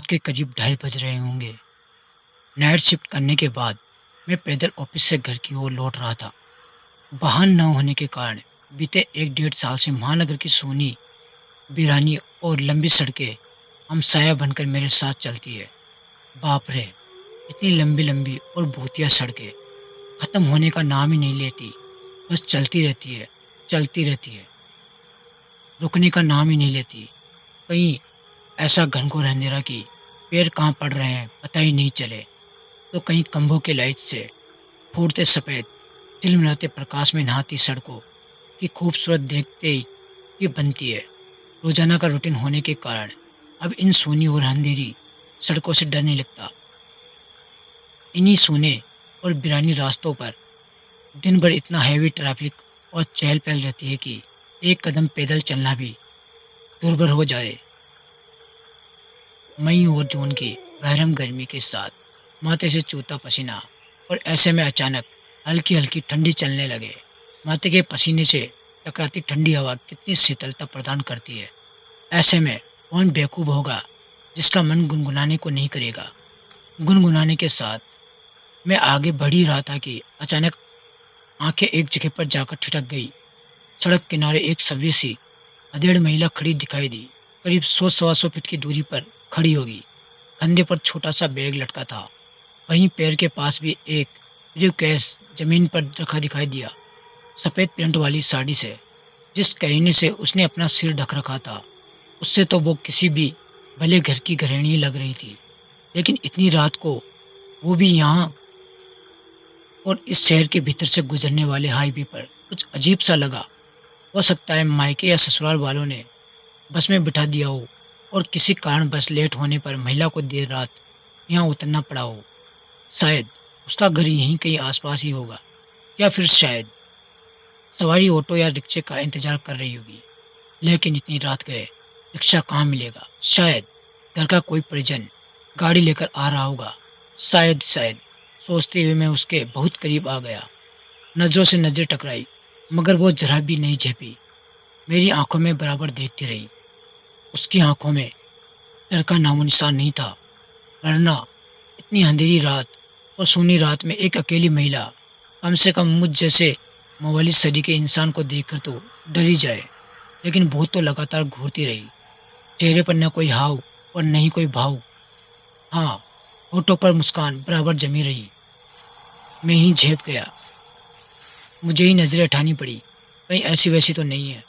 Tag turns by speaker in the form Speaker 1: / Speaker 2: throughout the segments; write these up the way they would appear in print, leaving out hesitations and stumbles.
Speaker 1: के करीब 2:30 बज रहे होंगे। नाइट शिफ्ट करने के बाद मैं पैदल ऑफिस से घर की ओर लौट रहा था। वाहन न होने के कारण बीते 1 डेढ़ साल से महानगर की सोनी, वीरानी और लंबी सड़कें हमसाया बनकर मेरे साथ चलती है। बाप रे! इतनी लंबी लंबी और भूतिया सड़कें खत्म होने का नाम ही नहीं लेती। बस चलती रहती है, चलती रहती है, रुकने का नाम ही नहीं लेती। कहीं ऐसा घनघोर अंधेरा कि पैर कहाँ पड़ रहे हैं पता ही नहीं चले, तो कहीं खंभों के लाइट से फूटते सफ़ेद झिलमिलाते प्रकाश में नहाती सड़कों की खूबसूरत देखते ही ये बनती है। रोजाना का रूटीन होने के कारण अब इन सूनी और अंधेरी सड़कों से डर नहीं लगता। इन्हीं सूने और बिरानी रास्तों पर दिन भर इतना हैवी ट्रैफिक और चहल पहल रहती है कि एक कदम पैदल चलना भी दुर्भर हो जाए। मई और जून की गरम गर्मी के साथ माथे से चूता पसीना, और ऐसे में अचानक हल्की हल्की ठंडी चलने लगे। माथे के पसीने से टकराती ठंडी हवा कितनी शीतलता प्रदान करती है। ऐसे में कौन बेवकूफ़ होगा जिसका मन गुनगुनाने को नहीं करेगा। गुनगुनाने के साथ मैं आगे बढ़ ही रहा था कि अचानक आंखें एक जगह पर जाकर ठिठक गई। सड़क किनारे एक सव्य सी अधेड़ महिला खड़ी दिखाई दी। करीब 100-125 फीट की दूरी पर खड़ी होगी। कंधे पर छोटा सा बैग लटका था। वहीं पैर के पास भी एक ब्रीफकेस जमीन पर रखा दिखाई दिया। सफ़ेद प्रिंट वाली साड़ी से जिस करीने से उसने अपना सिर ढक रखा था, उससे तो वो किसी भी भले घर की गृहिणी लग रही थी। लेकिन इतनी रात को, वो भी यहाँ, और इस शहर के भीतर से गुजरने वाले हाईवे पर कुछ अजीब सा लगा। हो सकता है मायके या ससुराल वालों ने बस में बिठा दिया हो और किसी कारण बस लेट होने पर महिला को देर रात यहाँ उतरना पड़ा हो। शायद उसका घर यहीं कहीं आसपास ही होगा, या फिर शायद सवारी ऑटो या रिक्शे का इंतजार कर रही होगी। लेकिन इतनी रात गए रिक्शा कहाँ मिलेगा। शायद घर का कोई परिजन गाड़ी लेकर आ रहा होगा। शायद शायद सोचते हुए मैं उसके बहुत करीब आ गया। नज़रों से नज़र टकराई, मगर वो जरा भी नहीं झेपी। मेरी आंखों में बराबर देखती रही। उसकी आंखों में डर का नामो निशान नहीं था। वरना इतनी अंधेरी रात और सूनी रात में एक अकेली महिला, कम से कम मुझ जैसे मवाली सदी के इंसान को देखकर तो डर ही जाए। लेकिन भूत तो लगातार घूरती रही। चेहरे पर न कोई हाव और न ही कोई भाव। हाँ, होठों पर मुस्कान बराबर जमी रही। मैं ही झेप गया। मुझे ही नजरें उठानी पड़ी, कहीं ऐसी वैसी तो नहीं है।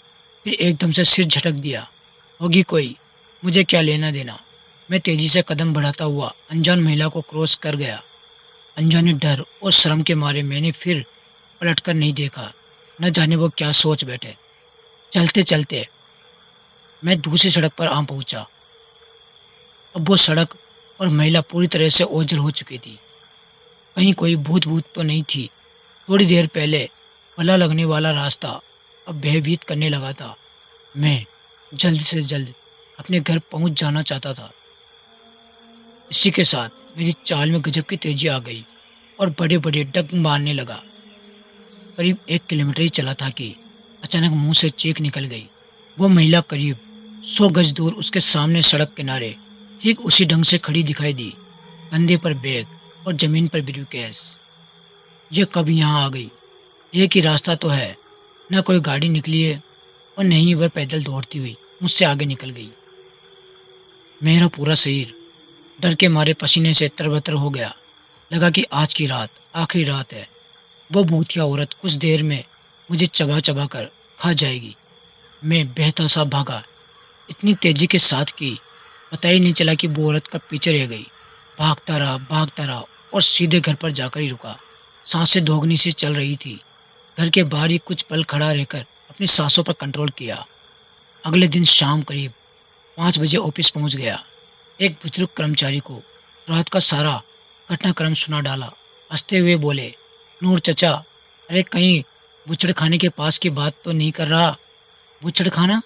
Speaker 1: फिर एकदम से सिर झटक दिया। होगी कोई, मुझे क्या लेना देना। मैं तेजी से कदम बढ़ाता हुआ अनजान महिला को क्रॉस कर गया। अनजाने डर और शर्म के मारे मैंने फिर पलटकर नहीं देखा। न जाने वो क्या सोच बैठे। चलते चलते मैं दूसरी सड़क पर आ पहुंचा। अब वो सड़क और महिला पूरी तरह से ओझल हो चुकी थी। कहीं कोई भूत भूत तो नहीं थी। थोड़ी देर पहले भला लगने वाला रास्ता अब भयभीत करने लगा था। मैं जल्द से जल्द अपने घर पहुंच जाना चाहता था। इसी के साथ मेरी चाल में गजब की तेजी आ गई और बड़े बड़े डग मारने लगा। करीब 1 किलोमीटर ही चला था कि अचानक मुंह से चीख निकल गई। वो महिला करीब 100 गज दूर उसके सामने सड़क किनारे ठीक उसी ढंग से खड़ी दिखाई दी। कंधे पर बैग और जमीन पर ब्रीफकेस। ये कब यहाँ आ गई? एक ही रास्ता तो है। न कोई गाड़ी निकली है और न ही वह पैदल दौड़ती हुई मुझसे आगे निकल गई। मेरा पूरा शरीर डर के मारे पसीने से तरबतर हो गया। लगा कि आज की रात आखिरी रात है। वो भूतिया औरत कुछ देर में मुझे चबा चबा कर खा जाएगी। मैं बहता सा भागा, इतनी तेजी के साथ कि पता ही नहीं चला कि वो औरत कब पीछे रह गई। भागता रहा और सीधे घर पर जाकर ही रुका। सांसें दोगुनी सी चल रही थी। घर के बाहर ही कुछ पल खड़ा रहकर अपनी सांसों पर कंट्रोल किया। अगले दिन शाम करीब 5 बजे ऑफिस पहुंच गया। एक बुजुर्ग कर्मचारी को रात का सारा घटनाक्रम सुना डाला। हंसते हुए बोले, नूर चचा, अरे कहीं बुचड़ खाने के पास की बात तो नहीं कर रहा? बुचड़ खाना?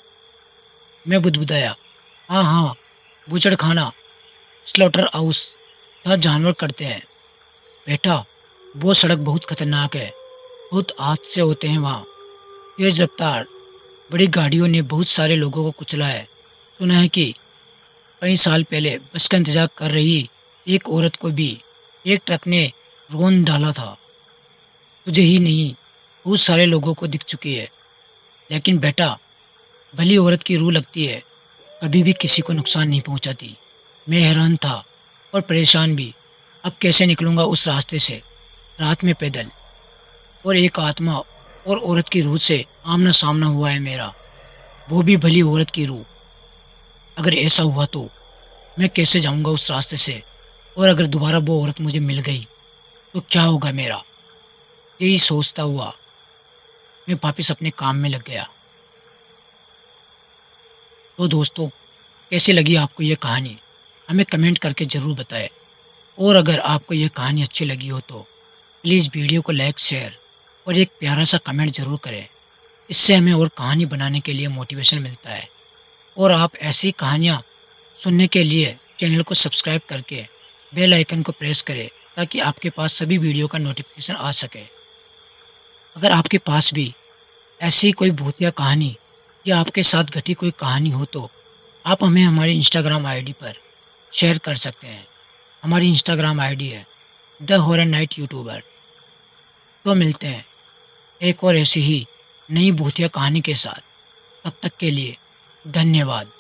Speaker 1: मैं बुदबुदाया। हाँ हाँ, बुचड़ खाना, स्लॉटर हाउस, जहाँ जानवर करते हैं। बेटा, वो सड़क बहुत खतरनाक है। बहुत हादसे होते हैं वहाँ। तेज रफ्तार बड़ी गाड़ियों ने बहुत सारे लोगों को कुचला है। सुना है कि कई साल पहले बस का इंतजार कर रही एक औरत को भी एक ट्रक ने रोन डाला था। तुझे ही नहीं, बहुत सारे लोगों को दिख चुकी है। लेकिन बेटा, भली औरत की रूह लगती है, कभी भी किसी को नुकसान नहीं पहुंचाती। मैं हैरान था और परेशान भी। अब कैसे निकलूंगा उस रास्ते से, रात में पैदल, और एक आत्मा और औरत की रूह से आमना सामना हुआ है मेरा, वो भी भली औरत की रूह। अगर ऐसा हुआ तो मैं कैसे जाऊंगा उस रास्ते से, और अगर दोबारा वो औरत मुझे मिल गई तो क्या होगा मेरा। यही सोचता हुआ मैं वापस अपने काम में लग गया। तो दोस्तों, कैसी लगी आपको ये कहानी, हमें कमेंट करके ज़रूर बताएं। और अगर आपको ये कहानी अच्छी लगी हो तो प्लीज़ वीडियो को लाइक, शेयर और एक प्यारा सा कमेंट ज़रूर करें। इससे हमें और कहानी बनाने के लिए मोटिवेशन मिलता है। और आप ऐसी कहानियाँ सुनने के लिए चैनल को सब्सक्राइब करके बेल आइकन को प्रेस करें, ताकि आपके पास सभी वीडियो का नोटिफिकेशन आ सके। अगर आपके पास भी ऐसी कोई भूतिया कहानी या आपके साथ घटी कोई कहानी हो तो आप हमें हमारी इंस्टाग्राम आईडी पर शेयर कर सकते हैं। हमारी इंस्टाग्राम आईडी है द हॉरर नाइट यूट्यूबर। तो मिलते हैं एक और ऐसी ही नई भूतिया कहानी के साथ। तब तक के लिए धन्यवाद।